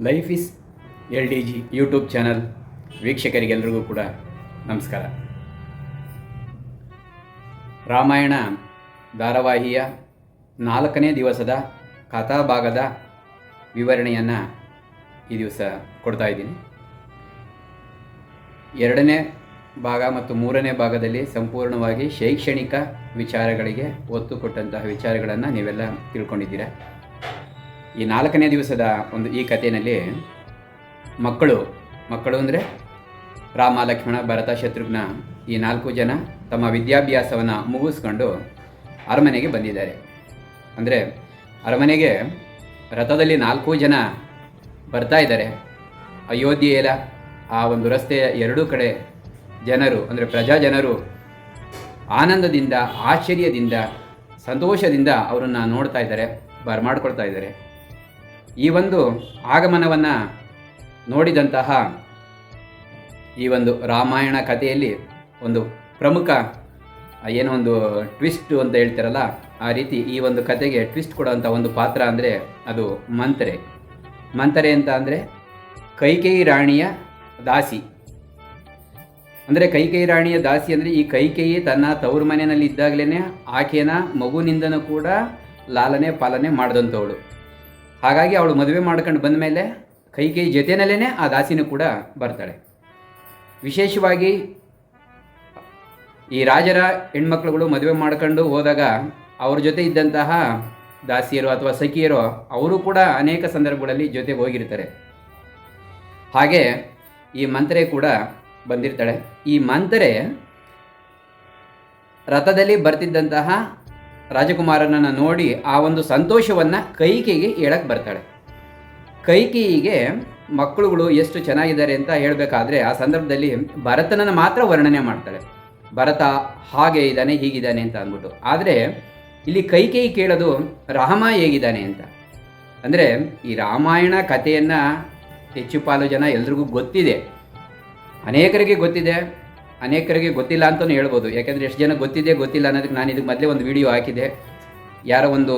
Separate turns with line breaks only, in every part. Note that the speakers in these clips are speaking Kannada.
Life is LDG YouTube channel ವೀಕ್ಷಕರಿಗೆಲ್ಲರಿಗೂ ಕೂಡ ನಮಸ್ಕಾರ. ರಾಮಾಯಣ ಧಾರಾವಾಹಿಯ 4ನೇ ದಿವಸದ ಕಥಾಭಾಗದ ವಿವರಣೆಯನ್ನು ಈ ದಿವಸ ಕೊಡ್ತಾ ಇದ್ದೀನಿ. 2ನೇ ಭಾಗ ಮತ್ತು 3ನೇ ಭಾಗದಲ್ಲಿ ಸಂಪೂರ್ಣವಾಗಿ ಶೈಕ್ಷಣಿಕ ವಿಚಾರಗಳಿಗೆ ಒತ್ತು ಕೊಟ್ಟಂತಹ ವಿಚಾರಗಳನ್ನು ನೀವೆಲ್ಲ ತಿಳ್ಕೊಂಡಿದ್ದೀರಾ. ಈ 4ನೇ ದಿವಸದ ಈ ಕಥೆಯಲ್ಲಿ ಮಕ್ಕಳು ಅಂದರೆ ರಾಮ, ಲಕ್ಷ್ಮಣ, ಭರತ, ಶತ್ರುಘ್ನ ಈ 4 ಜನ ತಮ್ಮ ವಿದ್ಯಾಭ್ಯಾಸವನ್ನು ಮುಗಿಸ್ಕೊಂಡು ಅರಮನೆಗೆ ಬಂದಿದ್ದಾರೆ. ಅಂದರೆ ಅರಮನೆಗೆ ರಥದಲ್ಲಿ 4 ಜನ ಬರ್ತಾ ಇದ್ದಾರೆ. ಅಯೋಧ್ಯೆಯ ಆ ಒಂದು ರಸ್ತೆಯ 2 ಕಡೆ ಜನರು ಅಂದರೆ ಪ್ರಜಾಜನರು ಆನಂದದಿಂದ, ಆಶ್ಚರ್ಯದಿಂದ, ಸಂತೋಷದಿಂದ ಅವರನ್ನು ನೋಡ್ತಾ ಇದ್ದಾರೆ, ಬರಮಾಡ್ಕೊಳ್ತಾ ಇದ್ದಾರೆ. ಈ ಒಂದು ಆಗಮನವನ್ನು ನೋಡಿದಂತಹ ಈ ಒಂದು ರಾಮಾಯಣ ಕಥೆಯಲ್ಲಿ ಒಂದು ಪ್ರಮುಖ ಏನೋ ಒಂದು ಟ್ವಿಸ್ಟ್ ಅಂತ ಹೇಳ್ತಾರಲ್ಲ, ಆ ರೀತಿ ಈ ಒಂದು ಕಥೆಗೆ ಟ್ವಿಸ್ಟ್ ಕೊಡೋಂಥ ಒಂದು ಪಾತ್ರ ಅಂದರೆ ಅದು ಮಂಥರೆ ಅಂತ ಅಂದರೆ ಕೈಕೇಯಿ ರಾಣಿಯ ದಾಸಿ. ಅಂದರೆ ಕೈಕೇಯಿ ರಾಣಿಯ ದಾಸಿ ಅಂದರೆ ಈ ಕೈಕೇಯಿ ತನ್ನ ತವರು ಮನೆಯಲ್ಲಿ ಇದ್ದಾಗಲೇ ಆಕೆಯ ಮಗುವಿನಿಂದನೂ ಕೂಡ ಲಾಲನೆ ಪಾಲನೆ ಮಾಡಿದಂಥವಳು. ಹಾಗಾಗಿ ಅವಳು ಮದುವೆ ಮಾಡ್ಕೊಂಡು ಬಂದ ಮೇಲೆ ಕೈಕೇಯಿ ಜೊತೆಯಲ್ಲೇ ಆ ದಾಸಿನೂ ಕೂಡ ಬರ್ತಾಳೆ. ವಿಶೇಷವಾಗಿ ಈ ರಾಜರ ಹೆಣ್ಮಕ್ಳುಗಳು ಮದುವೆ ಮಾಡ್ಕೊಂಡು ಹೋದಾಗ ಅವ್ರ ಜೊತೆ ಇದ್ದಂತಹ ದಾಸಿಯರು ಅಥವಾ ಸಖಿಯರು ಅವರು ಕೂಡ ಅನೇಕ ಸಂದರ್ಭಗಳಲ್ಲಿ ಜೊತೆಗೆ ಹೋಗಿರ್ತಾರೆ. ಹಾಗೆ ಈ ಮಂಥರೆ ಕೂಡ ಬಂದಿರ್ತಾಳೆ. ಈ ಮಂಥರೆ ರಥದಲ್ಲಿ ಬರ್ತಿದ್ದಂತಹ ರಾಜಕುಮಾರನನ್ನು ನೋಡಿ ಆ ಒಂದು ಸಂತೋಷವನ್ನು ಕೈಕೇಯಿಗೆ ಹೇಳಕ್ಕೆ ಬರ್ತಾಳೆ. ಕೈಕೇಯಿಗೆ ಮಕ್ಕಳುಗಳು ಎಷ್ಟು ಚೆನ್ನಾಗಿದ್ದಾರೆ ಅಂತ ಹೇಳಬೇಕಾದ್ರೆ ಆ ಸಂದರ್ಭದಲ್ಲಿ ಭರತನನ್ನು ಮಾತ್ರ ವರ್ಣನೆ ಮಾಡ್ತಾಳೆ. ಭರತ ಹಾಗೆ ಇದ್ದಾನೆ, ಹೀಗಿದ್ದಾನೆ ಅಂತ ಅಂದ್ಬಿಟ್ಟು. ಆದರೆ ಇಲ್ಲಿ ಕೈಕೇಯಿ ಕೇಳೋದು ರಾಮ ಹೇಗಿದ್ದಾನೆ ಅಂತ. ಅಂದರೆ ಈ ರಾಮಾಯಣ ಕಥೆಯನ್ನು ಹೆಚ್ಚು ಪಾಲು ಜನ ಎಲ್ರಿಗೂ ಗೊತ್ತಿದೆ, ಅನೇಕರಿಗೆ ಗೊತ್ತಿದೆ, ಅನೇಕರಿಗೆ ಗೊತ್ತಿಲ್ಲ ಅಂತಲೂ ಹೇಳ್ಬೋದು. ಯಾಕೆಂದರೆ ಎಷ್ಟು ಜನ ಗೊತ್ತಿಲ್ಲ ಅನ್ನೋದಕ್ಕೆ ನಾನು ಇದಕ್ಕೆ ಮೊದಲೇ ಒಂದು ವಿಡಿಯೋ ಹಾಕಿದೆ. ಯಾರೋ ಒಂದು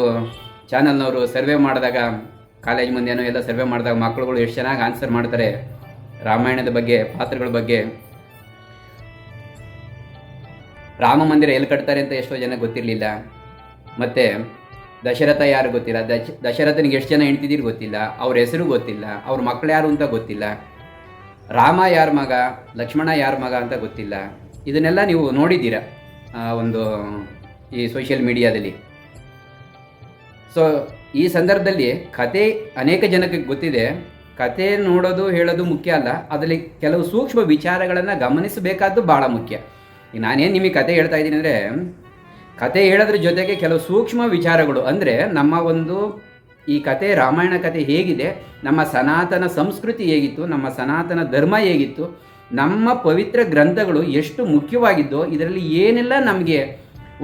ಚಾನಲ್ನವರು ಸರ್ವೆ ಮಾಡಿದಾಗ, ಕಾಲೇಜ್ ಮುಂದೆನೋ ಎಲ್ಲ ಸರ್ವೆ ಮಾಡಿದಾಗ ಮಕ್ಕಳುಗಳು ಎಷ್ಟು ಚೆನ್ನಾಗಿ ಆನ್ಸರ್ ಮಾಡ್ತಾರೆ ರಾಮಾಯಣದ ಬಗ್ಗೆ, ಪಾತ್ರಗಳ ಬಗ್ಗೆ. ರಾಮ ಮಂದಿರ ಎಲ್ಲಿ ಕಟ್ತಾರೆ ಅಂತ ಎಷ್ಟೋ ಜನ ಗೊತ್ತಿರಲಿಲ್ಲ. ಮತ್ತು ದಶರಥ ಯಾರು ಗೊತ್ತಿಲ್ಲ, ದಶರಥನಿಗೆ ಎಷ್ಟು ಜನ ಹೆಂಡ್ತಿದ್ದೀರಿ ಗೊತ್ತಿಲ್ಲ, ಅವ್ರ ಹೆಸರು ಗೊತ್ತಿಲ್ಲ, ಅವ್ರ ಮಕ್ಕಳು ಯಾರು ಅಂತ ಗೊತ್ತಿಲ್ಲ, ರಾಮ ಯಾರ ಮಗ, ಲಕ್ಷ್ಮಣ ಯಾರ ಮಗ ಅಂತ ಗೊತ್ತಿಲ್ಲ. ಇದನ್ನೆಲ್ಲ ನೀವು ನೋಡಿದ್ದೀರ ಒಂದು ಈ ಸೋಷಿಯಲ್ ಮೀಡಿಯಾದಲ್ಲಿ. ಸೊ ಈ ಸಂದರ್ಭದಲ್ಲಿ ಕತೆ ಅನೇಕ ಜನಕ್ಕೆ ಗೊತ್ತಿದೆ. ಕತೆ ನೋಡೋದು ಹೇಳೋದು ಮುಖ್ಯ ಅಲ್ಲ, ಅದರಲ್ಲಿ ಕೆಲವು ಸೂಕ್ಷ್ಮ ವಿಚಾರಗಳನ್ನು ಗಮನಿಸಬೇಕಾದ್ದು ಭಾಳ ಮುಖ್ಯ. ಈಗ ನಾನೇನು ನಿಮಗೆ ಕತೆ ಹೇಳ್ತಾ ಇದ್ದೀನಿ ಅಂದರೆ, ಕತೆ ಹೇಳೋದ್ರ ಜೊತೆಗೆ ಕೆಲವು ಸೂಕ್ಷ್ಮ ವಿಚಾರಗಳು ಅಂದರೆ ನಮ್ಮ ಒಂದು ಈ ಕತೆ ರಾಮಾಯಣ ಕತೆ ಹೇಗಿದೆ, ನಮ್ಮ ಸನಾತನ ಸಂಸ್ಕೃತಿ ಹೇಗಿತ್ತು, ನಮ್ಮ ಸನಾತನ ಧರ್ಮ ಹೇಗಿತ್ತು, ನಮ್ಮ ಪವಿತ್ರ ಗ್ರಂಥಗಳು ಎಷ್ಟು ಮುಖ್ಯವಾಗಿದ್ದೋ, ಇದರಲ್ಲಿ ಏನೆಲ್ಲ ನಮಗೆ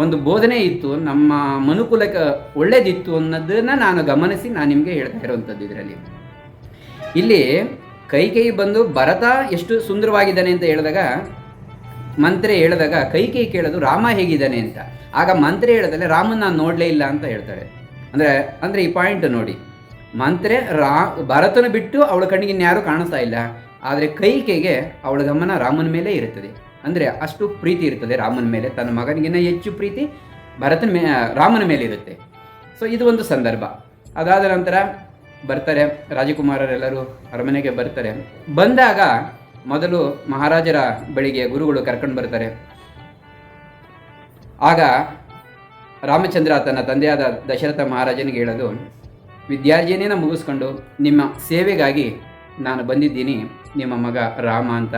ಒಂದು ಬೋಧನೆ ಇತ್ತು, ನಮ್ಮ ಮನುಕುಲಕ್ಕೆ ಒಳ್ಳೆಯದಿತ್ತು ಅನ್ನೋದನ್ನು ನಾನು ಗಮನಿಸಿ ನಾನು ನಿಮಗೆ ಹೇಳ್ತಾ ಇರೋವಂಥದ್ದು. ಇಲ್ಲಿ ಕೈಕೇಯಿ ಬಂದು ಭರತ ಎಷ್ಟು ಸುಂದರವಾಗಿದ್ದಾನೆ ಅಂತ ಹೇಳಿದಾಗ, ಮಂತ್ರೆ ಹೇಳಿದಾಗ ಕೈಕೇಯಿ ಕೇಳೋದು ರಾಮ ಹೇಗಿದ್ದಾನೆ ಅಂತ. ಆಗ ಮಂತ್ರೆ ಹೇಳಿದ್ರೆ ರಾಮನ ನಾನು ನೋಡಲೇ ಇಲ್ಲ ಅಂತ ಹೇಳ್ತಾಳೆ. ಅಂದರೆ ಈ ಪಾಯಿಂಟ್ ನೋಡಿ, ಮಂತ್ರೆ ಭರತನ ಬಿಟ್ಟು ಅವಳ ಕಣ್ಣಿಗೆ ಇನ್ಯಾರೂ ಕಾಣಿಸ್ತಾ ಇಲ್ಲ, ಆದರೆ ಕೈಕೇಯಿಗೆ ಅವಳ ಗಮನ ರಾಮನ ಮೇಲೆ ಇರುತ್ತದೆ. ಅಂದರೆ ಅಷ್ಟು ಪ್ರೀತಿ ಇರ್ತದೆ ರಾಮನ ಮೇಲೆ, ತನ್ನ ಮಗನಿಗಿನ್ನ ಹೆಚ್ಚು ಪ್ರೀತಿ ರಾಮನ ಮೇಲೆ ಇರುತ್ತೆ. ಸೊ ಇದು ಒಂದು ಸಂದರ್ಭ. ಅದಾದ ನಂತರ ಬರ್ತಾರೆ ರಾಜಕುಮಾರರೆಲ್ಲರೂ ಅರಮನೆಗೆ ಬರ್ತಾರೆ. ಬಂದಾಗ ಮೊದಲು ಮಹಾರಾಜರ ಬಳಿಗೆ ಗುರುಗಳು ಕರ್ಕೊಂಡು ಬರ್ತಾರೆ. ಆಗ ರಾಮಚಂದ್ರ ತನ್ನ ತಂದೆಯಾದ ದಶರಥ ಮಹಾರಾಜನಿಗೆ ಹೇಳೋದು, ವಿದ್ಯಾರ್ಜನೆಯನ್ನು ಮುಗಿಸ್ಕೊಂಡು ನಿಮ್ಮ ಸೇವೆಗಾಗಿ ನಾನು ಬಂದಿದ್ದೀನಿ, ನಿಮ್ಮ ಮಗ ರಾಮ ಅಂತ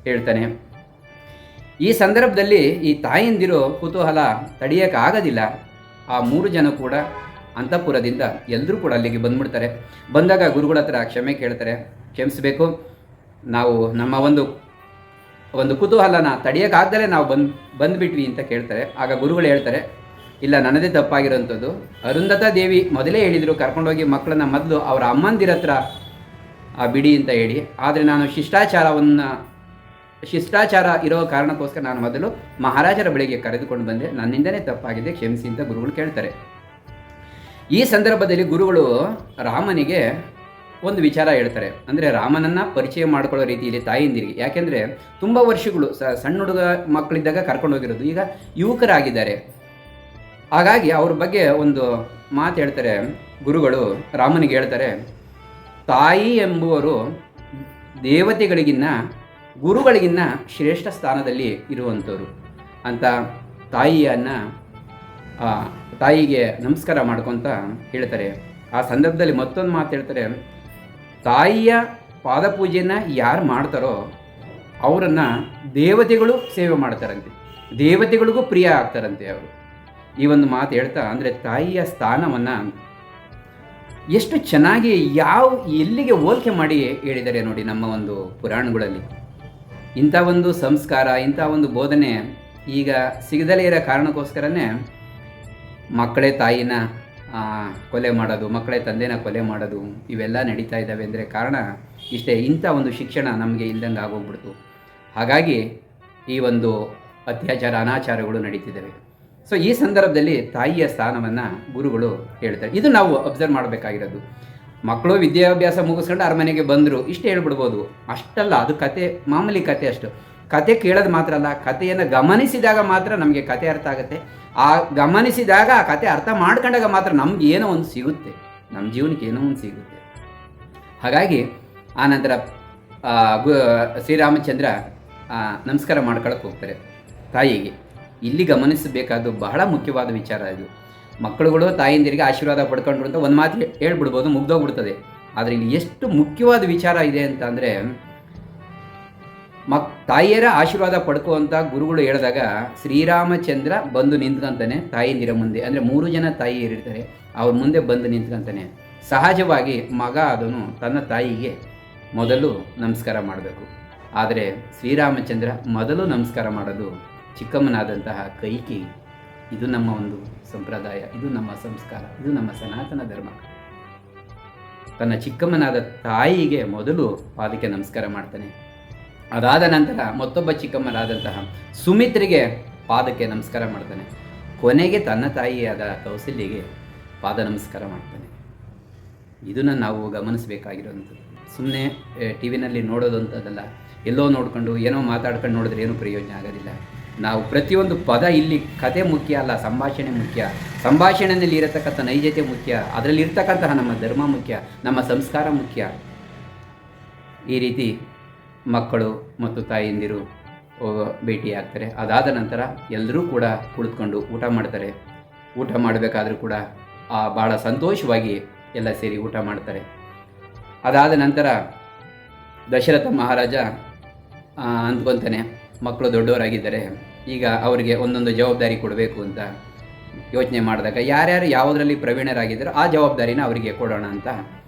ಹೇಳ್ತಾನೆ. ಈ ಸಂದರ್ಭದಲ್ಲಿ ಈ ತಾಯಂದಿರು ಕುತೂಹಲ ತಡೆಯೋಕ್ಕಾಗೋದಿಲ್ಲ. ಆ 3 ಜನ ಕೂಡ ಅಂತಃಪುರದಿಂದ ಎಲ್ಲರೂ ಕೂಡ ಅಲ್ಲಿಗೆ ಬಂದ್ಬಿಡ್ತಾರೆ. ಬಂದಾಗ ಗುರುಗಳ ಹತ್ರ ಕ್ಷಮೆ ಕೇಳ್ತಾರೆ. ಕ್ಷಮಿಸಬೇಕು, ನಾವು ನಮ್ಮ ಒಂದು ಕುತೂಹಲನ ತಡೆಯೋಕ್ಕಾಗದಲೇ ನಾವು ಬಂದುಬಿಟ್ವಿ ಅಂತ ಕೇಳ್ತಾರೆ. ಆಗ ಗುರುಗಳು ಹೇಳ್ತಾರೆ, ಇಲ್ಲ, ನನ್ನದೇ ತಪ್ಪಾಗಿರೋಂಥದ್ದು. ಅರುಂಧತಾ ದೇವಿ ಮೊದಲೇ ಹೇಳಿದರು ಕರ್ಕೊಂಡೋಗಿ ಮಕ್ಕಳನ್ನ ಮೊದಲು ಅವರ ಅಮ್ಮಂದಿರ ಹತ್ರ ಬಿಡಿ ಅಂತ ಹೇಳಿ. ಆದರೆ ನಾನು ಶಿಷ್ಟಾಚಾರ ಇರೋ ಕಾರಣಕ್ಕೋಸ್ಕರ ನಾನು ಮೊದಲು ಮಹಾರಾಜರ ಬಳಿಗೆ ಕರೆದುಕೊಂಡು ಬಂದೆ, ನನ್ನಿಂದನೇ ತಪ್ಪಾಗಿದೆ, ಕ್ಷಮಿಸಿ ಅಂತ ಗುರುಗಳು ಕೇಳ್ತಾರೆ. ಈ ಸಂದರ್ಭದಲ್ಲಿ ಗುರುಗಳು ರಾಮನಿಗೆ ಒಂದು ವಿಚಾರ ಹೇಳ್ತಾರೆ. ಅಂದರೆ ರಾಮನನ್ನು ಪರಿಚಯ ಮಾಡ್ಕೊಳ್ಳೋ ರೀತಿಯಲ್ಲಿ ತಾಯಂದಿರಿಗೆ, ಯಾಕೆಂದರೆ ತುಂಬ ವರ್ಷಗಳು ಸಣ್ಣ ಹುಡುಗ ಮಕ್ಕಳಿದ್ದಾಗ ಕರ್ಕೊಂಡು ಹೋಗಿರೋದು, ಈಗ ಯುವಕರಾಗಿದ್ದಾರೆ. ಹಾಗಾಗಿ ಅವ್ರ ಬಗ್ಗೆ ಒಂದು ಮಾತು ಹೇಳ್ತಾರೆ ಗುರುಗಳು. ರಾಮನಿಗೆ ಹೇಳ್ತಾರೆ, ತಾಯಿ ಎಂಬುವರು ದೇವತೆಗಳಿಗಿನ್ನ ಗುರುಗಳಿಗಿನ್ನ ಶ್ರೇಷ್ಠ ಸ್ಥಾನದಲ್ಲಿ ಇರುವಂಥವ್ರು ಅಂತ ತಾಯಿಗೆ ನಮಸ್ಕಾರ ಮಾಡ್ಕೊತ ಹೇಳ್ತಾರೆ. ಆ ಸಂದರ್ಭದಲ್ಲಿ ಮತ್ತೊಂದು ಮಾತು ಹೇಳ್ತಾರೆ, ತಾಯಿಯ ಪಾದಪೂಜೆಯನ್ನು ಯಾರು ಮಾಡ್ತಾರೋ ಅವರನ್ನು ದೇವತೆಗಳು ಸೇವೆ ಮಾಡ್ತಾರಂತೆ, ದೇವತೆಗಳಿಗೂ ಪ್ರಿಯ ಆಗ್ತಾರಂತೆ ಅವರು. ಈ ಒಂದು ಮಾತು ಹೇಳ್ತಾ, ಅಂದರೆ ತಾಯಿಯ ಸ್ಥಾನವನ್ನು ಎಷ್ಟು ಚೆನ್ನಾಗಿ ಎಲ್ಲಿಗೆ ಹೋಲಿಕೆ ಮಾಡಿ ಹೇಳಿದ್ದಾರೆ ನೋಡಿ ನಮ್ಮ ಒಂದು ಪುರಾಣಗಳಲ್ಲಿ. ಇಂಥ ಒಂದು ಸಂಸ್ಕಾರ, ಇಂಥ ಒಂದು ಬೋಧನೆ ಈಗ ಸಿಗದಲೇ ಇರೋ ಕಾರಣಕ್ಕೋಸ್ಕರನೇ ಮಕ್ಕಳೇ ತಾಯಿನ ಕೊಲೆ ಮಾಡೋದು, ಮಕ್ಕಳೇ ತಂದೆನ ಕೊಲೆ ಮಾಡೋದು, ಇವೆಲ್ಲ ನಡೀತಾ ಇದ್ದಾವೆ. ಅಂದರೆ ಕಾರಣ ಇಷ್ಟೇ, ಇಂಥ ಒಂದು ಶಿಕ್ಷಣ ನಮಗೆ ಇಲ್ದಂಗೆ ಆಗೋಗ್ಬಿಡ್ತು. ಹಾಗಾಗಿ ಈ ಒಂದು ಅತ್ಯಾಚಾರ ಅನಾಚಾರಗಳು ನಡೀತಿದ್ದಾವೆ. ಸೊ ಈ ಸಂದರ್ಭದಲ್ಲಿ ತಾಯಿಯ ಸ್ಥಾನವನ್ನು ಗುರುಗಳು ಹೇಳ್ತಾರೆ. ಇದು ನಾವು ಅಬ್ಸರ್ವ್ ಮಾಡಬೇಕಾಗಿರೋದು. ಮಕ್ಕಳು ವಿದ್ಯಾಭ್ಯಾಸ ಮುಗಿಸ್ಕೊಂಡು ಅರಮನೆಗೆ ಬಂದರು, ಇಷ್ಟು ಹೇಳ್ಬಿಡ್ಬೋದು. ಅಷ್ಟಲ್ಲ, ಅದು ಕತೆ, ಮಾಮೂಲಿ ಕತೆ ಅಷ್ಟು. ಕತೆ ಕೇಳೋದು ಮಾತ್ರ ಅಲ್ಲ, ಕಥೆಯನ್ನು ಗಮನಿಸಿದಾಗ ಮಾತ್ರ ನಮಗೆ ಕತೆ ಅರ್ಥ ಆಗುತ್ತೆ. ಆ ಗಮನಿಸಿದಾಗ ಆ ಕತೆ ಅರ್ಥ ಮಾಡ್ಕೊಂಡಾಗ ಮಾತ್ರ ನಮ್ಗೆ ಏನೋ ಒಂದು ಸಿಗುತ್ತೆ, ನಮ್ಮ ಜೀವನಕ್ಕೆ ಏನೋ ಒಂದು ಸಿಗುತ್ತೆ. ಹಾಗಾಗಿ ಆನಂತರ ಶ್ರೀರಾಮಚಂದ್ರ ನಮಸ್ಕಾರ ಮಾಡ್ಕೊಳಕ್ಕೆ ಹೋಗ್ತಾರೆ ತಾಯಿಗೆ. ಇಲ್ಲಿ ಗಮನಿಸಬೇಕಾದ್ದು ಬಹಳ ಮುಖ್ಯವಾದ ವಿಚಾರ ಇದು. ಮಕ್ಕಳುಗಳು ತಾಯಿಂದಿರಿಗೆ ಆಶೀರ್ವಾದ ಪಡ್ಕೊಂಡ್ರು ಅಂತ ಒಂದು ಮಾತು ಹೇಳ್ಬಿಡ್ಬೋದು, ಮುಗ್ದೋಗ್ಬಿಡ್ತದೆ. ಆದರೆ ಇಲ್ಲಿ ಎಷ್ಟು ಮುಖ್ಯವಾದ ವಿಚಾರ ಇದೆ ಅಂತ ಅಂದರೆ, ತಾಯಿಯರ ಆಶೀರ್ವಾದ ಪಡ್ಕುವಂಥ ಗುರುಗಳು ಹೇಳಿದಾಗ ಶ್ರೀರಾಮಚಂದ್ರ ಬಂದು ನಿಂತ್ಕೊಂತಾನೆ ತಾಯಿಂದಿರ ಮುಂದೆ. ಅಂದರೆ 3 ಜನ ತಾಯಿಯರಿರ್ತಾರೆ, ಅವ್ರ ಮುಂದೆ ಬಂದು ನಿಂತ್ಕೊಂತಾನೆ. ಸಹಜವಾಗಿ ಮಗ ಅದನ್ನು ತನ್ನ ತಾಯಿಗೆ ಮೊದಲು ನಮಸ್ಕಾರ ಮಾಡಬೇಕು. ಆದರೆ ಶ್ರೀರಾಮಚಂದ್ರ ಮೊದಲು ನಮಸ್ಕಾರ ಮಾಡೋದು ಚಿಕ್ಕಮ್ಮನಾದಂತಹ ಕೈಕೇಯಿ. ಇದು ನಮ್ಮ ಒಂದು ಸಂಪ್ರದಾಯ, ಇದು ನಮ್ಮ ಸಂಸ್ಕಾರ, ಇದು ನಮ್ಮ ಸನಾತನ ಧರ್ಮ. ತನ್ನ ಚಿಕ್ಕಮ್ಮನಾದ ತಾಯಿಗೆ ಮೊದಲು ಪಾದಕ್ಕೆ ನಮಸ್ಕಾರ ಮಾಡ್ತಾನೆ. ಅದಾದ ನಂತರ ಮತ್ತೊಬ್ಬ ಚಿಕ್ಕಮ್ಮನಾದಂತಹ ಸುಮಿತ್ರೆಗೆ ಪಾದಕ್ಕೆ ನಮಸ್ಕಾರ ಮಾಡ್ತಾನೆ. ಕೊನೆಗೆ ತನ್ನ ತಾಯಿಯಾದ ಕೌಸಲ್ಯಗೆ ಪಾದ ನಮಸ್ಕಾರ ಮಾಡ್ತಾನೆ. ಇದನ್ನು ನಾವು ಗಮನಿಸಬೇಕಾಗಿರೋವಂಥದ್ದು. ಸುಮ್ಮನೆ ಟಿ ವಿನಲ್ಲಿ ನೋಡೋದು ಅಂಥದ್ದಲ್ಲ, ಎಲ್ಲೋ ನೋಡ್ಕೊಂಡು ಏನೋ ಮಾತಾಡ್ಕೊಂಡು ನೋಡಿದ್ರೆ ಏನೂ ಪ್ರಯೋಜನ ಆಗೋದಿಲ್ಲ. ನಾವು ಪ್ರತಿಯೊಂದು ಪದ, ಇಲ್ಲಿ ಕತೆ ಮುಖ್ಯ ಅಲ್ಲ, ಸಂಭಾಷಣೆ ಮುಖ್ಯ. ಸಂಭಾಷಣೆಯಲ್ಲಿ ಇರತಕ್ಕಂಥ ನೈಜತೆ ಮುಖ್ಯ, ಅದರಲ್ಲಿ ಇರ್ತಕ್ಕಂತಹ ನಮ್ಮ ಧರ್ಮ ಮುಖ್ಯ, ನಮ್ಮ ಸಂಸ್ಕಾರ ಮುಖ್ಯ. ಈ ರೀತಿ ಮಕ್ಕಳು ಮತ್ತು ತಾಯಂದಿರು ಭೇಟಿಯಾಗ್ತಾರೆ. ಅದಾದ ನಂತರ ಎಲ್ಲರೂ ಕೂಡ ಕುಳಿತುಕೊಂಡು ಊಟ ಮಾಡ್ತಾರೆ. ಊಟ ಮಾಡಬೇಕಾದ್ರೂ ಕೂಡ ಭಾಳ ಸಂತೋಷವಾಗಿ ಎಲ್ಲ ಸೇರಿ ಊಟ ಮಾಡ್ತಾರೆ. ಅದಾದ ನಂತರ ದಶರಥ ಮಹಾರಾಜ ಅಂದ್ಕೊತಾನೆ, ಮಕ್ಕಳು ದೊಡ್ಡವರಾಗಿದ್ದಾರೆ, ಈಗ ಅವರಿಗೆ ಒಂದೊಂದು ಜವಾಬ್ದಾರಿ ಕೊಡಬೇಕು ಅಂತ ಯೋಚನೆ ಮಾಡಿದಾಗ ಯಾರ್ಯಾರು ಯಾವುದರಲ್ಲಿ ಪ್ರವೀಣರಾಗಿದ್ದಾರೋ ಆ ಜವಾಬ್ದಾರಿನ ಅವರಿಗೆ ಕೊಡೋಣ ಅಂತ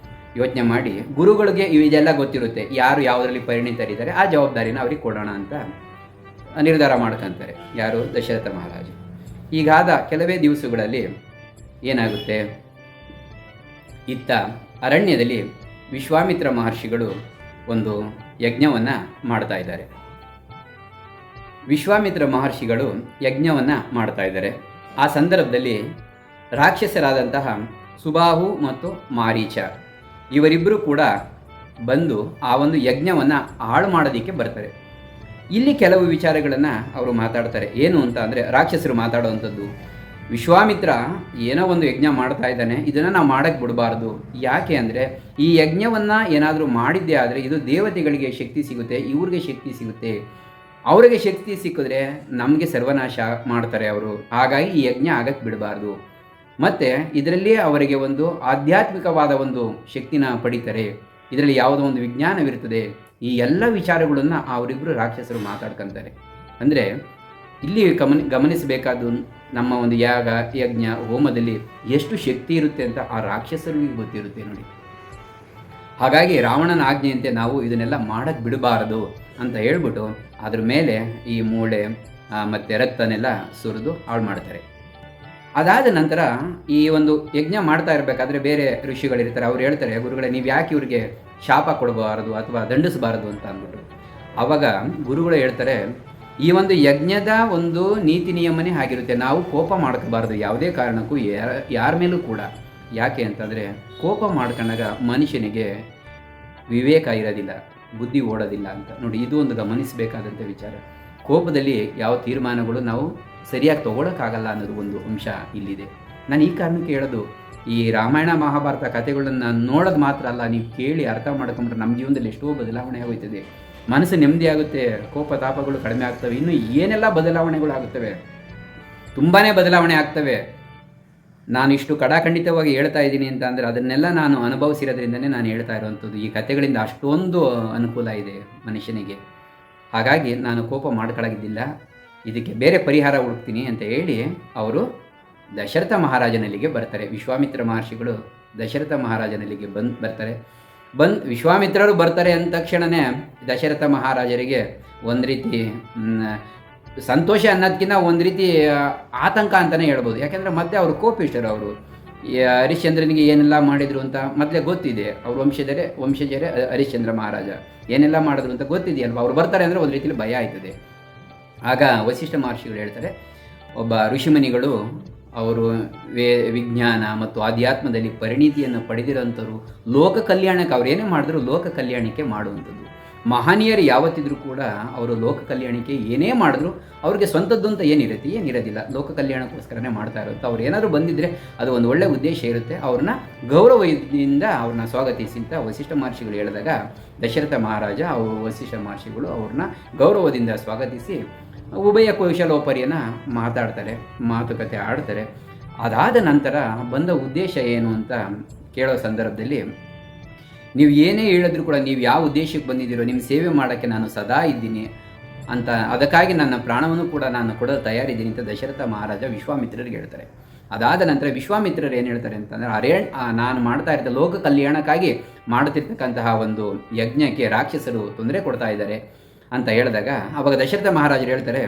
ಯೋಚನೆ ಮಾಡಿ, ಗುರುಗಳಿಗೆ ಇದೆಲ್ಲ ಗೊತ್ತಿರುತ್ತೆ, ಯಾರು ಯಾವುದರಲ್ಲಿ ಪರಿಣಿತರಿದ್ದಾರೆ ಆ ಜವಾಬ್ದಾರಿನ ಅವ್ರಿಗೆ ಕೊಡೋಣ ಅಂತ ನಿರ್ಧಾರ ಮಾಡ್ಕೊತಾರೆ. ಯಾರು? ದಶರಥ ಮಹಾರಾಜ. ಈಗಾದ ಕೆಲವೇ ದಿವಸಗಳಲ್ಲಿ ಏನಾಗುತ್ತೆ, ಇತ್ತ ಅರಣ್ಯದಲ್ಲಿ ವಿಶ್ವಾಮಿತ್ರ ಮಹರ್ಷಿಗಳು ಒಂದು ಯಜ್ಞವನ್ನು ಮಾಡ್ತಾ ಇದ್ದಾರೆ. ವಿಶ್ವಾಮಿತ್ರ ಮಹರ್ಷಿಗಳು ಯಜ್ಞವನ್ನು ಮಾಡ್ತಾ ಇದ್ದಾರೆ. ಆ ಸಂದರ್ಭದಲ್ಲಿ ರಾಕ್ಷಸರಾದಂತಹ ಸುಬಾಹು ಮತ್ತು ಮಾರೀಚ ಇವರಿಬ್ಬರು ಕೂಡ ಬಂದು ಆ ಒಂದು ಯಜ್ಞವನ್ನು ಹಾಳು ಮಾಡೋದಕ್ಕೆ ಬರ್ತಾರೆ. ಇಲ್ಲಿ ಕೆಲವು ವಿಚಾರಗಳನ್ನು ಅವರು ಮಾತಾಡ್ತಾರೆ. ಏನು ಅಂತ ಅಂದರೆ, ರಾಕ್ಷಸರು ಮಾತಾಡುವಂಥದ್ದು, ವಿಶ್ವಾಮಿತ್ರ ಏನೋ ಒಂದು ಯಜ್ಞ ಮಾಡ್ತಾ ಇದ್ದಾನೆ, ಇದನ್ನು ನಾವು ಮಾಡೋಕ್ಕೆ ಬಿಡಬಾರ್ದು. ಯಾಕೆ ಅಂದರೆ, ಈ ಯಜ್ಞವನ್ನು ಏನಾದರೂ ಮಾಡಿದ್ದೇ ಆದರೆ ಇದು ದೇವತೆಗಳಿಗೆ ಶಕ್ತಿ ಸಿಗುತ್ತೆ, ಇವ್ರಿಗೆ ಶಕ್ತಿ ಸಿಗುತ್ತೆ, ಅವರಿಗೆ ಶಕ್ತಿ ಸಿಕ್ಕಿದ್ರೆ ನಮಗೆ ಸರ್ವನಾಶ ಮಾಡ್ತಾರೆ ಅವರು. ಹಾಗಾಗಿ ಈ ಯಜ್ಞ ಆಗಕ್ಕೆ ಬಿಡಬಾರ್ದು. ಮತ್ತು ಇದರಲ್ಲಿ ಅವರಿಗೆ ಒಂದು ಆಧ್ಯಾತ್ಮಿಕವಾದ ಒಂದು ಶಕ್ತಿನ ಪಡಿತಾರೆ, ಇದರಲ್ಲಿ ಯಾವುದೋ ಒಂದು ವಿಜ್ಞಾನವಿರ್ತದೆ. ಈ ಎಲ್ಲ ವಿಚಾರಗಳನ್ನು ಅವರಿಬ್ಬರು ರಾಕ್ಷಸರು ಮಾತಾಡ್ಕೊತಾರೆ. ಅಂದರೆ ಇಲ್ಲಿ ಗಮನಿಸಬೇಕಾದ್ದು, ನಮ್ಮ ಒಂದು ಯಾಗ ಯಜ್ಞ ಹೋಮದಲ್ಲಿ ಎಷ್ಟು ಶಕ್ತಿ ಇರುತ್ತೆ ಅಂತ ಆ ರಾಕ್ಷಸರಿಗೆ ಗೊತ್ತಿರುತ್ತೆ ನೋಡಿ. ಹಾಗಾಗಿ ರಾವಣನ ಆಜ್ಞೆಯಂತೆ ನಾವು ಇದನ್ನೆಲ್ಲ ಮಾಡೋಕ್ಕೆ ಬಿಡಬಾರದು ಅಂತ ಹೇಳ್ಬಿಟ್ಟು ಅದ್ರ ಮೇಲೆ ಈ ಮೂಳೆ ಮತ್ತು ರಕ್ತನೆಲ್ಲ ಸುರಿದು ಹಾಳು ಮಾಡ್ತಾರೆ. ಅದಾದ ನಂತರ ಈ ಒಂದು ಯಜ್ಞ ಮಾಡ್ತಾ ಇರಬೇಕಾದ್ರೆ ಬೇರೆ ಋಷಿಗಳಿರ್ತಾರೆ, ಅವ್ರು ಹೇಳ್ತಾರೆ, ಗುರುಗಳೇ ನೀವು ಯಾಕೆ ಇವ್ರಿಗೆ ಶಾಪ ಕೊಡಬಾರದು ಅಥವಾ ದಂಡಿಸಬಾರದು ಅಂತ ಅಂದ್ಬಿಟ್ಟು. ಆವಾಗ ಗುರುಗಳು ಹೇಳ್ತಾರೆ, ಈ ಒಂದು ಯಜ್ಞದ ಒಂದು ನೀತಿ ನಿಯಮನೇ ಆಗಿರುತ್ತೆ, ನಾವು ಕೋಪ ಮಾಡ್ಕೋಬಾರ್ದು ಯಾವುದೇ ಕಾರಣಕ್ಕೂ ಯಾರ ಮೇಲೂ ಕೂಡ. ಯಾಕೆ ಅಂತಂದರೆ, ಕೋಪ ಮಾಡ್ಕೊಂಡಾಗ ಮನುಷ್ಯನಿಗೆ ವಿವೇಕ ಇರೋದಿಲ್ಲ, ಬುದ್ಧಿ ಓಡೋದಿಲ್ಲ ಅಂತ. ನೋಡಿ, ಇದು ಒಂದು ಗಮನಿಸಬೇಕಾದಂಥ ವಿಚಾರ. ಕೋಪದಲ್ಲಿ ಯಾವ ತೀರ್ಮಾನಗಳು ನಾವು ಸರಿಯಾಗಿ ತೊಗೊಳಕ್ಕಾಗಲ್ಲ ಅನ್ನೋದು ಒಂದು ಅಂಶ ಇಲ್ಲಿದೆ. ನಾನು ಈ ಕಾರಣಕ್ಕೆ ಹೇಳೋದು, ಈ ರಾಮಾಯಣ ಮಹಾಭಾರತ ಕಥೆಗಳನ್ನು ನೋಡೋದು ಮಾತ್ರ ಅಲ್ಲ, ನೀವು ಕೇಳಿ ಅರ್ಥ ಮಾಡ್ಕೊಂಡ್ರೆ ನಮ್ಮ ಜೀವನದಲ್ಲಿ ಎಷ್ಟೋ ಬದಲಾವಣೆ ಆಗುತ್ತದೆ. ಮನಸ್ಸು ನೆಮ್ಮದಿ ಆಗುತ್ತೆ, ಕೋಪ ತಾಪಗಳು ಕಡಿಮೆ ಆಗ್ತವೆ, ಇನ್ನೂ ಏನೆಲ್ಲ ಬದಲಾವಣೆಗಳು ಆಗುತ್ತವೆ, ತುಂಬಾ ಬದಲಾವಣೆ ಆಗ್ತವೆ. ನಾನು ಇಷ್ಟು ಕಡಾಖಂಡಿತವಾಗಿ ಹೇಳ್ತಾ ಇದ್ದೀನಿ ಅಂತ ಅಂದರೆ ಅದನ್ನೆಲ್ಲ ನಾನು ಅನುಭವಿಸಿರೋದ್ರಿಂದನೇ ನಾನು ಹೇಳ್ತಾ ಇರುವಂಥದ್ದು. ಈ ಕಥೆಗಳಿಂದ ಅಷ್ಟೊಂದು ಅನುಕೂಲ ಇದೆ ಮನುಷ್ಯನಿಗೆ. ಹಾಗಾಗಿ ನಾನು ಕೋಪ ಮಾಡ್ಕೊಳ್ಳೋದಿಲ್ಲ, ಇದಕ್ಕೆ ಬೇರೆ ಪರಿಹಾರ ಹುಡುಕ್ತೀನಿ ಅಂತ ಹೇಳಿ ಅವರು ದಶರಥ ಮಹಾರಾಜನಲ್ಲಿಗೆ ಬರ್ತಾರೆ. ವಿಶ್ವಾಮಿತ್ರ ಮಹರ್ಷಿಗಳು ದಶರಥ ಮಹಾರಾಜನಲ್ಲಿಗೆ ಬರ್ತಾರೆ. ವಿಶ್ವಾಮಿತ್ರರು ಬರ್ತಾರೆ ಅಂದ ತಕ್ಷಣವೇ ದಶರಥ ಮಹಾರಾಜರಿಗೆ ಒಂದು ರೀತಿ ಸಂತೋಷ ಅನ್ನೋದಕ್ಕಿಂತ ಒಂದು ರೀತಿ ಆತಂಕ ಅಂತಲೇ ಹೇಳ್ಬೋದು. ಯಾಕೆಂದರೆ ಮತ್ತೆ ಅವರು ಕೋಪಿಷ್ಟರು. ಅವರು ಹರಿಶ್ಚಂದ್ರನಿಗೆ ಏನೆಲ್ಲ ಮಾಡಿದರು ಅಂತ ಮೊದಲೇ ಗೊತ್ತಿದೆ. ಅವ್ರ ವಂಶಜರೇ ಹರಿಶ್ಚಂದ್ರ ಮಹಾರಾಜ ಏನೆಲ್ಲ ಮಾಡಿದ್ರು ಅಂತ ಗೊತ್ತಿದೆಯಲ್ವ. ಅವ್ರು ಬರ್ತಾರೆ ಅಂದರೆ ಒಂದು ರೀತಿಯಲ್ಲಿ ಭಯ ಆಯ್ತದೆ. ಆಗ ವಸಿಷ್ಠ ಮಹರ್ಷಿಗಳು ಹೇಳ್ತಾರೆ, ಒಬ್ಬ ಋಷಿಮುನಿಗಳು ಅವರು ವಿಜ್ಞಾನ ಮತ್ತು ಆಧ್ಯಾತ್ಮದಲ್ಲಿ ಪರಿಣಿತಿಯನ್ನು ಪಡೆದಿರೋಂಥವ್ರು, ಲೋಕ ಕಲ್ಯಾಣಕ್ಕೆ ಅವ್ರು ಏನೇ ಮಾಡಿದ್ರು ಲೋಕ ಕಲ್ಯಾಣಕ್ಕೆ ಮಾಡುವಂಥದ್ದು. ಮಹನೀಯರು ಯಾವತ್ತಿದ್ರೂ ಕೂಡ ಅವರು ಲೋಕ ಕಲ್ಯಾಣಕ್ಕೆ ಏನೇ ಮಾಡಿದ್ರು ಅವ್ರಿಗೆ ಸ್ವಂತದ್ದು ಅಂತ ಏನಿರೋದಿಲ್ಲ, ಲೋಕ ಕಲ್ಯಾಣಕ್ಕೋಸ್ಕರನೇ ಮಾಡ್ತಾ ಇರುತ್ತೆ. ಅವ್ರು ಏನಾದರೂ ಬಂದಿದ್ದರೆ ಅದು ಒಂದು ಒಳ್ಳೆಯ ಉದ್ದೇಶ ಇರುತ್ತೆ. ಅವ್ರನ್ನ ಗೌರವದಿಂದ ಅವ್ರನ್ನ ಸ್ವಾಗತಿಸಿ ಅಂತ ವಸಿಷ್ಠ ಮಹರ್ಷಿಗಳು ಹೇಳಿದಾಗ ದಶರಥ ಮಹಾರಾಜ ವಸಿಷ್ಠ ಮಹರ್ಷಿಗಳು ಅವ್ರನ್ನ ಗೌರವದಿಂದ ಸ್ವಾಗತಿಸಿ ಉಭಯ ಕೌಶಲೋಪರಿಯನ್ನು ಮಾತುಕತೆ ಆಡ್ತಾರೆ. ಅದಾದ ನಂತರ ಬಂದ ಉದ್ದೇಶ ಏನು ಅಂತ ಕೇಳೋ ಸಂದರ್ಭದಲ್ಲಿ, ನೀವು ಏನೇ ಹೇಳಿದ್ರು ಕೂಡ ನೀವು ಯಾವ ಉದ್ದೇಶಕ್ಕೆ ಬಂದಿದ್ದೀರೋ, ನಿಮ್ಮ ಸೇವೆ ಮಾಡೋಕ್ಕೆ ನಾನು ಸದಾ ಇದ್ದೀನಿ ಅಂತ, ಅದಕ್ಕಾಗಿ ನನ್ನ ಪ್ರಾಣವನ್ನು ಕೂಡ ನಾನು ಕೊಡಲು ತಯಾರಿದ್ದೀನಿ ಅಂತ ದಶರಥ ಮಹಾರಾಜ ವಿಶ್ವಾಮಿತ್ರರಿಗೆ ಹೇಳ್ತಾರೆ. ಅದಾದ ನಂತರ ವಿಶ್ವಾಮಿತ್ರರು ಏನು ಹೇಳ್ತಾರೆ ಅಂತಂದರೆ, ನಾನು ಮಾಡ್ತಾ ಇದ್ದ ಲೋಕ ಕಲ್ಯಾಣಕ್ಕಾಗಿ ಮಾಡ್ತಿರ್ತಕ್ಕಂತಹ ಒಂದು ಯಜ್ಞಕ್ಕೆ ರಾಕ್ಷಸರು ತೊಂದರೆ ಕೊಡ್ತಾ ಇದ್ದಾರೆ ಅಂತ ಹೇಳಿದಾಗ, ಅವಾಗ ದಶರಥ ಮಹಾರಾಜರು ಹೇಳ್ತಾರೆ,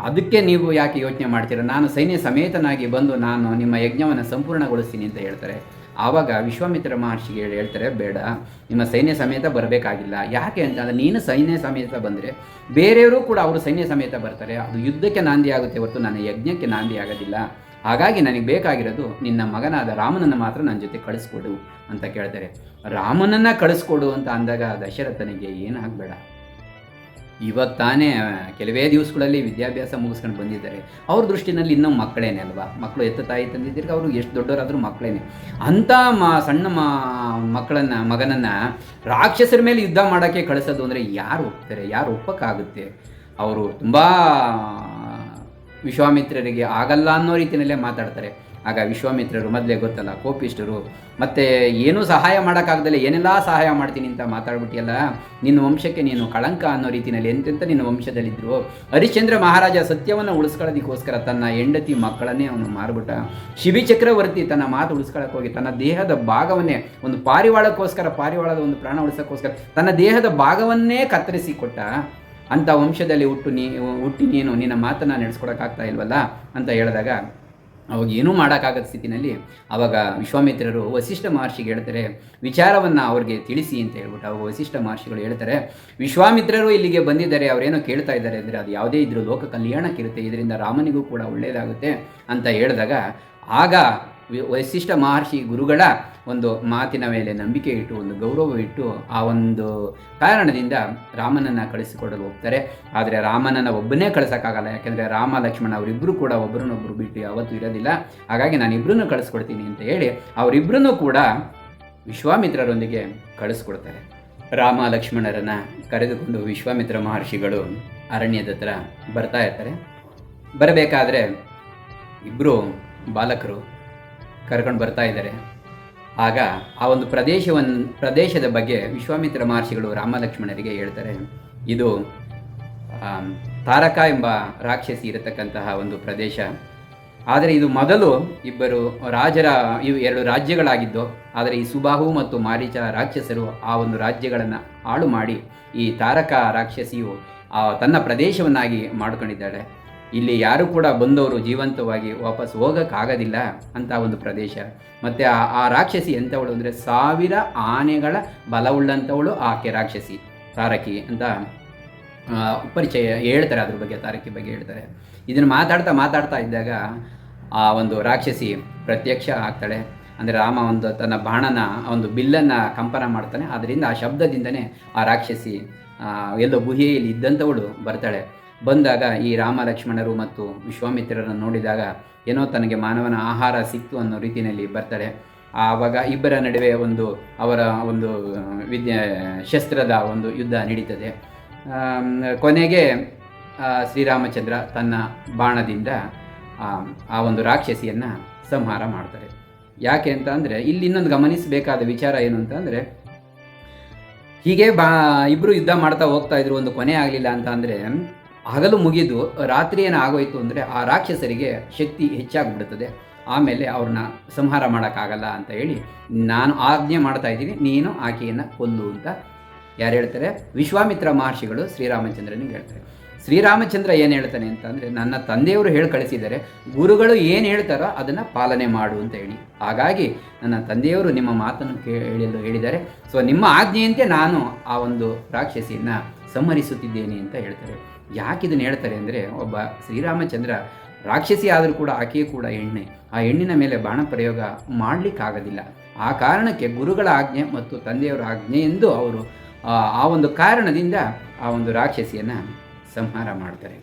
ಅದಕ್ಕೆ ನೀವು ಯಾಕೆ ಯೋಚನೆ ಮಾಡ್ತೀರ, ನಾನು ಸೈನ್ಯ ಸಮೇತನಾಗಿ ಬಂದು ನಾನು ನಿಮ್ಮ ಯಜ್ಞವನ್ನು ಸಂಪೂರ್ಣಗೊಳಿಸ್ತೀನಿ ಅಂತ ಹೇಳ್ತಾರೆ. ಆವಾಗ ವಿಶ್ವಾಮಿತ್ರ ಮಹರ್ಷಿಗೆ ಹೇಳ್ತಾರೆ, ಬೇಡ, ನಿಮ್ಮ ಸೈನ್ಯ ಸಮೇತ ಬರಬೇಕಾಗಿಲ್ಲ. ಯಾಕೆ ಅಂತಂದರೆ ನೀನು ಸೈನ್ಯ ಸಮೇತ ಬಂದರೆ ಬೇರೆಯವರು ಕೂಡ ಅವರು ಸೈನ್ಯ ಸಮೇತ ಬರ್ತಾರೆ, ಅದು ಯುದ್ಧಕ್ಕೆ ನಾಂದಿ ಆಗುತ್ತೆ ಹೊರತು ನನ್ನ ಯಜ್ಞಕ್ಕೆ ನಾಂದಿ ಆಗೋದಿಲ್ಲ. ಹಾಗಾಗಿ ನನಗೆ ಬೇಕಾಗಿರೋದು ನಿನ್ನ ಮಗನಾದ ರಾಮನನ್ನು ಮಾತ್ರ ನನ್ನ ಜೊತೆ ಕಳಿಸ್ಕೊಡು ಅಂತ ಕೇಳ್ತಾರೆ. ರಾಮನನ್ನು ಕಳಿಸ್ಕೊಡು ಅಂತ ಅಂದಾಗ ದಶರಥನಿಗೆ ಏನಾಗಬೇಡ, ಇವಾಗ ತಾನೇ ಕೆಲವೇ ದಿವಸಗಳಲ್ಲಿ ವಿದ್ಯಾಭ್ಯಾಸ ಮುಗಿಸ್ಕೊಂಡು ಬಂದಿದ್ದಾರೆ, ಅವ್ರ ದೃಷ್ಟಿನಲ್ಲಿ ಇನ್ನೂ ಮಕ್ಕಳೇನೆ ಅಲ್ವಾ, ಮಕ್ಕಳು ಎತ್ತ ತಾಯಿ ತಂದಿದ್ದೀರಿ, ಅವರು ಎಷ್ಟು ದೊಡ್ಡವರಾದರೂ ಮಕ್ಕಳೇನೆ. ಅಂಥ ಸಣ್ಣ ಮಗನನ್ನು ರಾಕ್ಷಸರ ಮೇಲೆ ಯುದ್ಧ ಮಾಡೋಕ್ಕೆ ಕಳಿಸೋದು ಅಂದರೆ ಯಾರು ಒಪ್ತಾರೆ, ಯಾರು ಒಪ್ಪಕ್ಕಾಗುತ್ತೆ? ಅವರು ತುಂಬ ವಿಶ್ವಾಮಿತ್ರರಿಗೆ ಆಗಲ್ಲ ಅನ್ನೋ ರೀತಿಯಲ್ಲೇ ಮಾತಾಡ್ತಾರೆ. ಆಗ ವಿಶ್ವಾಮಿತ್ರರು ಮೊದಲೇ ಗೊತ್ತಲ್ಲ ಕೋಪಿಷ್ಟರು, ಮತ್ತು ಏನೂ ಸಹಾಯ ಮಾಡೋಕ್ಕಾಗ್ದಲೇ ಏನೆಲ್ಲ ಸಹಾಯ ಮಾಡ್ತೀನಿ ಅಂತ ಮಾತಾಡ್ಬಿಟ್ಟಿಯಲ್ಲ, ನಿನ್ನ ವಂಶಕ್ಕೆ ನೀನು ಕಳಂಕ ಅನ್ನೋ ರೀತಿಯಲ್ಲಿ ಎಂತೆಂಥ ನಿನ್ನ ವಂಶದಲ್ಲಿದ್ದರು. ಹರಿಶ್ಚಂದ್ರ ಮಹಾರಾಜ ಸತ್ಯವನ್ನು ಉಳಿಸ್ಕೊಳ್ಳೋದಕ್ಕೋಸ್ಕರ ತನ್ನ ಹೆಂಡತಿ ಮಕ್ಕಳನ್ನೇ ಅವನು ಮಾರ್ಬಿಟ್ಟ. ಶಿಬಿ ಚಕ್ರವರ್ತಿ ತನ್ನ ಮಾತು ಉಳಿಸ್ಕೊಳ್ಳೋಕೆ ಹೋಗಿ ತನ್ನ ದೇಹದ ಭಾಗವನ್ನೇ, ಒಂದು ಪಾರಿವಾಳದ ಒಂದು ಪ್ರಾಣ ಉಳಿಸೋಕ್ಕೋಸ್ಕರ ತನ್ನ ದೇಹದ ಭಾಗವನ್ನೇ ಕತ್ತರಿಸಿ ಕೊಟ್ಟ. ಅಂಥ ವಂಶದಲ್ಲಿ ಹುಟ್ಟಿ ನೀನು ನಿನ್ನ ಮಾತನ್ನು ನಡೆಸ್ಕೊಡೋಕ್ಕಾಗ್ತಾ ಇಲ್ವಲ್ಲ ಅಂತ ಹೇಳಿದಾಗ, ಅವಾಗ ಏನೂ ಮಾಡೋಕ್ಕಾಗದ ಸ್ಥಿತಿನಲ್ಲಿ ಆವಾಗ ವಿಶ್ವಾಮಿತ್ರರು ವಸಿಷ್ಠ ಮಹರ್ಷಿಗೆ ಹೇಳ್ತಾರೆ, ವಿಚಾರವನ್ನು ಅವ್ರಿಗೆ ತಿಳಿಸಿ ಅಂತ ಹೇಳ್ಬಿಟ್ಟು. ಅವಾಗ ವಸಿಷ್ಠ ಮಹರ್ಷಿಗಳು ಹೇಳ್ತಾರೆ, ವಿಶ್ವಾಮಿತ್ರರು ಇಲ್ಲಿಗೆ ಬಂದಿದ್ದಾರೆ, ಅವರೇನೋ ಕೇಳ್ತಾ ಇದ್ದಾರೆ ಅಂದರೆ ಅದು ಯಾವುದೇ ಇದ್ರೂ ಲೋಕ ಕಲ್ಯಾಣಕ್ಕಿರುತ್ತೆ, ಇದರಿಂದ ರಾಮನಿಗೂ ಕೂಡ ಒಳ್ಳೆಯದಾಗುತ್ತೆ ಅಂತ ಹೇಳಿದಾಗ, ಆಗ ವಸಿಷ್ಠ ಮಹರ್ಷಿ ಗುರುಗಳ ಒಂದು ಮಾತಿನ ಮೇಲೆ ನಂಬಿಕೆ ಇಟ್ಟು, ಒಂದು ಗೌರವ ಇಟ್ಟು, ಆ ಒಂದು ಕಾರಣದಿಂದ ರಾಮನನ್ನು ಕಳಿಸಿಕೊಡಲು ಹೋಗ್ತಾರೆ. ಆದರೆ ರಾಮನನ್ನು ಒಬ್ಬನೇ ಕಳಿಸೋಕ್ಕಾಗಲ್ಲ, ಯಾಕೆಂದರೆ ರಾಮ ಲಕ್ಷ್ಮಣ ಅವರಿಬ್ಬರು ಕೂಡ ಒಬ್ಬರನ್ನೊಬ್ಬರು ಬಿಟ್ಟು ಯಾವತ್ತೂ ಇರೋದಿಲ್ಲ. ಹಾಗಾಗಿ ನಾನು ಇಬ್ಬರನ್ನೂ ಕಳಿಸ್ಕೊಡ್ತೀನಿ ಅಂತ ಹೇಳಿ ಅವರಿಬ್ಬರನ್ನೂ ಕೂಡ ವಿಶ್ವಾಮಿತ್ರರೊಂದಿಗೆ ಕಳಿಸ್ಕೊಡ್ತಾರೆ. ರಾಮ ಲಕ್ಷ್ಮಣರನ್ನು ಕರೆದುಕೊಂಡು ವಿಶ್ವಾಮಿತ್ರ ಮಹರ್ಷಿಗಳು ಅರಣ್ಯದ ಹತ್ರ ಬರ್ತಾ ಇರ್ತಾರೆ. ಬರಬೇಕಾದ್ರೆ ಇಬ್ಬರು ಬಾಲಕರು ಕರ್ಕೊಂಡು ಬರ್ತಾ ಇದ್ದಾರೆ. ಆಗ ಆ ಒಂದು ಪ್ರದೇಶದ ಬಗ್ಗೆ ವಿಶ್ವಾಮಿತ್ರ ಮಹರ್ಷಿಗಳು ರಾಮ ಲಕ್ಷ್ಮಣರಿಗೆ ಹೇಳ್ತಾರೆ, ಇದು ತಾರಕ ಎಂಬ ರಾಕ್ಷಸಿ ಇರತಕ್ಕಂತಹ ಒಂದು ಪ್ರದೇಶ. ಆದರೆ ಇದು ಮೊದಲು ಇವು 2 ರಾಜ್ಯಗಳಾಗಿದ್ದು, ಆದರೆ ಈ ಸುಬಾಹು ಮತ್ತು ಮಾರೀಚ ರಾಕ್ಷಸರು ಆ ಒಂದು ರಾಜ್ಯಗಳನ್ನು ಹಾಳು ಮಾಡಿ ಈ ತಾರಕ ರಾಕ್ಷಸಿಯು ತನ್ನ ಪ್ರದೇಶವನ್ನಾಗಿ ಮಾಡ್ಕೊಂಡಿದ್ದಾಳೆ. ಇಲ್ಲಿ ಯಾರು ಕೂಡ ಬಂದವರು ಜೀವಂತವಾಗಿ ವಾಪಸ್ ಹೋಗೋಕ್ಕಾಗೋದಿಲ್ಲ ಅಂತ ಒಂದು ಪ್ರದೇಶ. ಮತ್ತು ಆ ರಾಕ್ಷಸಿ ಎಂಥವಳು ಅಂದರೆ 1000 ಆನೆಗಳ ಬಲವುಳ್ಳಂಥವಳು ಆಕೆ ರಾಕ್ಷಸಿ ತಾರಕಿ ಅಂತ ಪರಿಚಯ ಹೇಳ್ತಾರೆ. ಅದ್ರ ಬಗ್ಗೆ ತಾರಕಿ ಬಗ್ಗೆ ಹೇಳ್ತಾರೆ. ಇದನ್ನು ಮಾತಾಡ್ತಾ ಇದ್ದಾಗ ಆ ಒಂದು ರಾಕ್ಷಸಿ ಪ್ರತ್ಯಕ್ಷ ಆಗ್ತಾಳೆ. ಅಂದರೆ ರಾಮ ಒಂದು ತನ್ನ ಬಾಣನ ಒಂದು ಬಿಲ್ಲನ್ನು ಕಂಪನ ಮಾಡ್ತಾನೆ. ಅದರಿಂದ ಆ ಶಬ್ದದಿಂದನೇ ಆ ರಾಕ್ಷಸಿ ಎಲ್ಲೋ ಗುಹೆಯಲ್ಲಿ ಇದ್ದಂಥವಳು ಬರ್ತಾಳೆ. ಬಂದಾಗ ಈ ರಾಮ ಲಕ್ಷ್ಮಣರು ಮತ್ತು ವಿಶ್ವಾಮಿತ್ರರನ್ನು ನೋಡಿದಾಗ ಏನೋ ತನಗೆ ಮಾನವನ ಆಹಾರ ಸಿಕ್ತು ಅನ್ನೋ ರೀತಿಯಲ್ಲಿ ಬರ್ತಾಳೆ. ಆವಾಗ ಇಬ್ಬರ ನಡುವೆ ಅವರ ಒಂದು ಶಸ್ತ್ರದ ಒಂದು ಯುದ್ಧ ನಡೀತದೆ. ಕೊನೆಗೆ ಶ್ರೀರಾಮಚಂದ್ರ ತನ್ನ ಬಾಣದಿಂದ ಆ ಒಂದು ರಾಕ್ಷಸಿಯನ್ನು ಸಂಹಾರ ಮಾಡ್ತಾರೆ. ಯಾಕೆ ಅಂತ ಅಂದರೆ ಇಲ್ಲಿ ಇನ್ನೊಂದು ಗಮನಿಸಬೇಕಾದ ವಿಚಾರ ಏನು ಅಂತಂದರೆ, ಹೀಗೆ ಇಬ್ಬರು ಯುದ್ಧ ಮಾಡ್ತಾ ಹೋಗ್ತಾ ಇದ್ರು, ಒಂದು ಕೊನೆ ಆಗಲಿಲ್ಲ ಅಂತ ಅಂದರೆ ಹಗಲು ಮುಗಿದು ರಾತ್ರಿ ಏನು ಆಗೋಯ್ತು ಅಂದರೆ ಆ ರಾಕ್ಷಸರಿಗೆ ಶಕ್ತಿ ಹೆಚ್ಚಾಗ್ಬಿಡ್ತದೆ. ಆಮೇಲೆ ಅವ್ರನ್ನ ಸಂಹಾರ ಮಾಡೋಕ್ಕಾಗಲ್ಲ ಅಂತ ಹೇಳಿ ನಾನು ಆಜ್ಞೆ ಮಾಡ್ತಾ ಇದ್ದೀನಿ, ನೀನು ಆಕೆಯನ್ನು ಕೊಲ್ಲು ಅಂತ ಯಾರು ಹೇಳ್ತಾರೆ? ವಿಶ್ವಾಮಿತ್ರ ಮಹರ್ಷಿಗಳು ಶ್ರೀರಾಮಚಂದ್ರನಿಗೆ ಹೇಳ್ತಾರೆ. ಶ್ರೀರಾಮಚಂದ್ರ ಏನು ಹೇಳ್ತಾನೆ ಅಂತ ಅಂದರೆ, ನನ್ನ ತಂದೆಯವರು ಹೇಳಿ ಕಳಿಸಿದ್ದಾರೆ, ಗುರುಗಳು ಏನು ಹೇಳ್ತಾರೋ ಅದನ್ನು ಪಾಲನೆ ಮಾಡು ಅಂತ ಹೇಳಿ. ಹಾಗಾಗಿ ನನ್ನ ತಂದೆಯವರು ನಿಮ್ಮ ಮಾತನ್ನು ಹೇಳಿದ್ದಾರೆ. ಸೊ ನಿಮ್ಮ ಆಜ್ಞೆಯಂತೆ ನಾನು ಆ ಒಂದು ರಾಕ್ಷಸಿಯನ್ನು ಸಂಹರಿಸುತ್ತಿದ್ದೇನೆ ಅಂತ ಹೇಳ್ತಾರೆ. ಯಾಕೆ ಇದನ್ನು ಹೇಳ್ತಾರೆ ಅಂದರೆ, ಒಬ್ಬ ಶ್ರೀರಾಮಚಂದ್ರ ರಾಕ್ಷಸಿ ಆದರೂ ಕೂಡ ಆಕೆಯೂ ಕೂಡ ಹೆಣ್ಣೆ. ಆ ಹೆಣ್ಣಿನ ಮೇಲೆ ಬಾಣ ಪ್ರಯೋಗ ಮಾಡಲಿಕ್ಕಾಗೋದಿಲ್ಲ. ಆ ಕಾರಣಕ್ಕೆ ಗುರುಗಳ ಆಜ್ಞೆ ಮತ್ತು ತಂದೆಯವರ ಆಜ್ಞೆ ಎಂದು ಅವರು ಆ ಒಂದು ಕಾರಣದಿಂದ ಆ ಒಂದು ರಾಕ್ಷಸಿಯನ್ನು ಸಂಹಾರ ಮಾಡ್ತಾರೆ.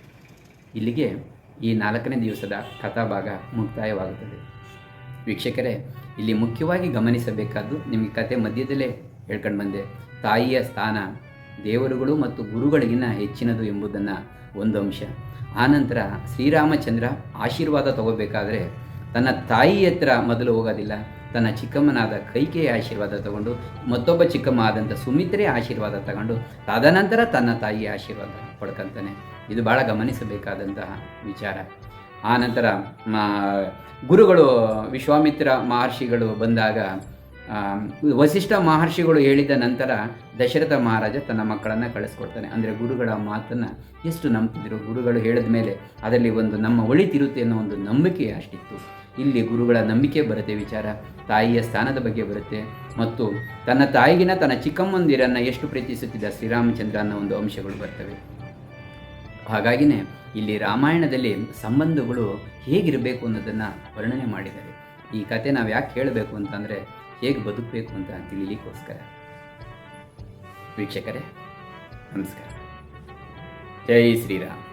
ಇಲ್ಲಿಗೆ ಈ 4ನೇ ದಿವಸದ ಕಥಾಭಾಗ ಮುಕ್ತಾಯವಾಗುತ್ತದೆ. ವೀಕ್ಷಕರೇ, ಇಲ್ಲಿ ಮುಖ್ಯವಾಗಿ ಗಮನಿಸಬೇಕಾದ್ದು, ನಿಮಗೆ ಕತೆ ಮಧ್ಯದಲ್ಲೇ ಹೇಳ್ಕೊಂಡು ಬಂದೆ, ತಾಯಿಯ ಸ್ಥಾನ ದೇವರುಗಳು ಮತ್ತು ಗುರುಗಳಿಗಿನ್ನ ಹೆಚ್ಚಿನದು ಎಂಬುದನ್ನು ಒಂದು ಅಂಶ. ಆನಂತರ ಶ್ರೀರಾಮಚಂದ್ರ ಆಶೀರ್ವಾದ ತಗೋಬೇಕಾದ್ರೆ ತನ್ನ ತಾಯಿ ಹತ್ರ ಮೊದಲು ಹೋಗೋದಿಲ್ಲ, ತನ್ನ ಚಿಕ್ಕಮ್ಮನಾದ ಕೈಕೇಯ ಆಶೀರ್ವಾದ ತಗೊಂಡು, ಮತ್ತೊಬ್ಬ ಚಿಕ್ಕಮ್ಮ ಆದಂಥ ಸುಮಿತ್ರೆ ಆಶೀರ್ವಾದ ತಗೊಂಡು, ತದನಂತರ ತನ್ನ ತಾಯಿಯ ಆಶೀರ್ವಾದ ಪಡ್ಕೊತಾನೆ. ಇದು ಭಾಳ ಗಮನಿಸಬೇಕಾದಂತಹ ವಿಚಾರ. ಆನಂತರ ಗುರುಗಳು ವಿಶ್ವಾಮಿತ್ರ ಮಹರ್ಷಿಗಳು ಬಂದಾಗ ವಸಿಷ್ಠ ಮಹರ್ಷಿಗಳು ಹೇಳಿದ ನಂತರ ದಶರಥ ಮಹಾರಾಜ ತನ್ನ ಮಕ್ಕಳನ್ನು ಕಳಿಸ್ಕೊಡ್ತಾನೆ. ಅಂದರೆ ಗುರುಗಳ ಮಾತನ್ನು ಎಷ್ಟು ನಂಬ್ತಿದ್ರು, ಗುರುಗಳು ಹೇಳಿದ ಮೇಲೆ ಅದರಲ್ಲಿ ಒಂದು ನಮ್ಮ ಒಳಿತಿರುತ್ತೆ ಅನ್ನೋ ಒಂದು ನಂಬಿಕೆ ಅಷ್ಟಿತ್ತು. ಇಲ್ಲಿ ಗುರುಗಳ ನಂಬಿಕೆ ಬರುತ್ತೆ ವಿಚಾರ, ತಾಯಿಯ ಸ್ಥಾನದ ಬಗ್ಗೆ ಬರುತ್ತೆ, ಮತ್ತು ತನ್ನ ತಾಯಿಗಿನ ತನ್ನ ಚಿಕ್ಕಮ್ಮಂದಿರನ್ನು ಎಷ್ಟು ಪ್ರೀತಿಸುತ್ತಿದ್ದ ಶ್ರೀರಾಮಚಂದ್ರ ಅನ್ನೋ ಒಂದು ಅಂಶಗಳು ಬರ್ತವೆ. ಹಾಗಾಗಿನೇ ಇಲ್ಲಿ ರಾಮಾಯಣದಲ್ಲಿ ಸಂಬಂಧಗಳು ಹೇಗಿರಬೇಕು ಅನ್ನೋದನ್ನು ವರ್ಣನೆ ಮಾಡಿದ್ದಾರೆ. ಈ ಕತೆ ನಾವು ಯಾಕೆ ಹೇಳಬೇಕು ಅಂತಂದರೆ, ಹೇಗೆ ಬದುಕಬೇಕು ಅಂತ ತಿಳಿಲಿಕ್ಕೋಸ್ಕರ. ವೀಕ್ಷಕರೇ, ನಮಸ್ಕಾರ. ಜೈ ಶ್ರೀರಾಮ್.